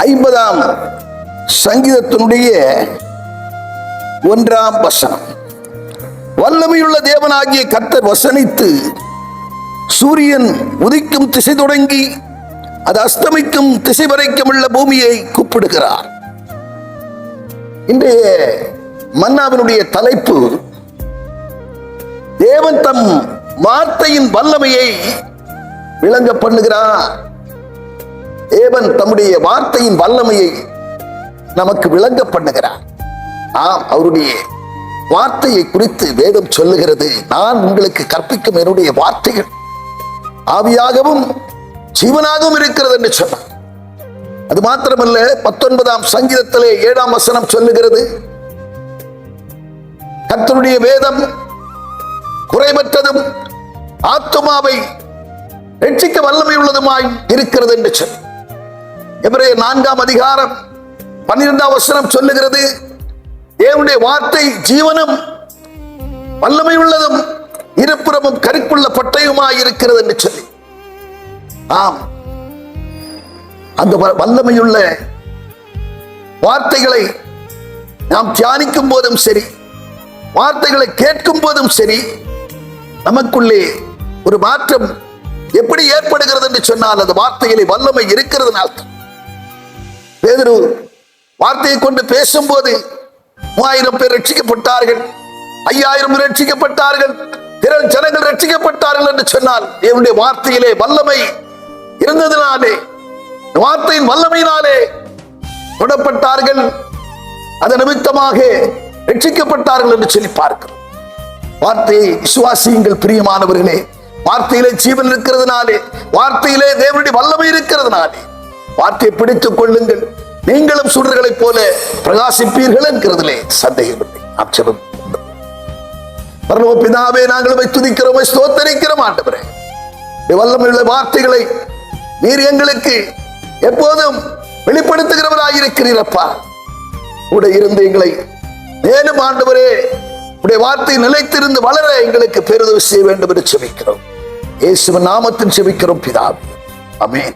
50ஆம் சங்கீதத்தினுடைய 1ஆம் வசனம். வல்லமையுள்ள தேவனாகிய கர்த்தர் வசனித்து சூரியன் உதிக்கும் திசை தொடங்கி அது அஸ்தமிக்கும் திசை வரைக்கும் உள்ள பூமியை கூப்பிடுகிறார். இன்றைய மன்னாவினுடைய தலைப்பு, தேவன் தம் வார்த்தையின் வல்லமையை விளங்க பண்ணுகிறார். தேவன் தம்முடைய வார்த்தையின் வல்லமையை நமக்கு விளங்க பண்ணுகிறார். ஆம், அவருடைய வார்த்தையை குறித்து வேதம் சொல்லுகிறது, நான் உங்களுக்கு கற்பிக்கும் என்னுடைய வார்த்தைகள் ஆவியாகவும் ஜீவனாகவும் இருக்கிறது என்று சொன்னார். அது மாத்திரமல்ல, 19ஆம் சங்கீதத்திலே 7ஆம் வசனம் சொல்லுகிறது, கர்த்தருடைய வேதம் குறைவற்றதும் ஆத்துமாவை ரட்சிக்க வல்லமை உள்ளதுமாய் இருக்கிறது என்று சொல். எபிரேயர் 4ஆம் அதிகாரம் 12ஆம் வசனம் சொல்லுகிறது, தேவனுடைய வார்த்தை ஜீவனும் வல்லமை உள்ளதும் இருபுறமும் கருக்குள்ள பட்டயமாய் இருக்கிறது என்று சொல்லி. ஆம், அந்த வல்லமையுள்ள வார்த்தைகளை நாம் தியானிக்கும் போதும் சரி, வார்த்தைகளை கேட்கும் போதும் சரி, நமக்குள்ளே ஒரு மாற்றம் எப்படி ஏற்படுகிறது என்று சொன்னால் அந்த வார்த்தையிலே வல்லமை இருக்கிறதுனால. பேதுரு வார்த்தையை கொண்டு பேசும்போது 3000 பேர் ரட்சிக்கப்பட்டார்கள், 5000 ரட்சிக்கப்பட்டார்கள், திரள் ஜனங்கள் ரட்சிக்கப்பட்டார்கள் என்று சொன்னால் தேவனுடைய வார்த்தையிலே வல்லமை இருந்ததினாலே, வார்த்தையின் வல்லமையினாலே தொடப்பட்டார்கள், அதன் நிமித்தமாக ரட்சிக்கப்பட்டார்கள் என்று சொல்லி பார்க்கிறோம். வார்த்தையை விசுவாசியுங்கள் பிரியமானவர்களே. வார்த்தையிலே ஜீவன் இருக்கிறதுனாலே, வார்த்தையிலே தேவனுடைய வல்லமை இருக்கிறதுனாலே வார்த்தையை பிடித்துக் கொள்ளுங்கள், நீங்களும் சுடர்களைப் போல பிரகாசிப்பீர்கள் என்கிறதிலே சந்தேகமில்லை. ஆட்சேபம். பரலோக பிதாவே, நாங்கள் துதிக்கிறோம், ஸ்தோத்தரிக்கிறோம். ஆண்டவரே, வல்லமையுள்ள வார்த்தைகளை நீர் எங்களுக்கு எப்போதும் வெளிப்படுத்துகிறவராயிருக்கிறீரப்பா. கூட இருந்து எங்களை மேலும் ஆண்டவரே உடைய வார்த்தை நிலைத்திருந்து வளர எங்களுக்கு பெருதவி செய்ய வேண்டும் என்று செபிக்கிறோம். இயேசுவின் நாமத்தில் செபிக்கிறோம் பிதாவே, ஆமென்.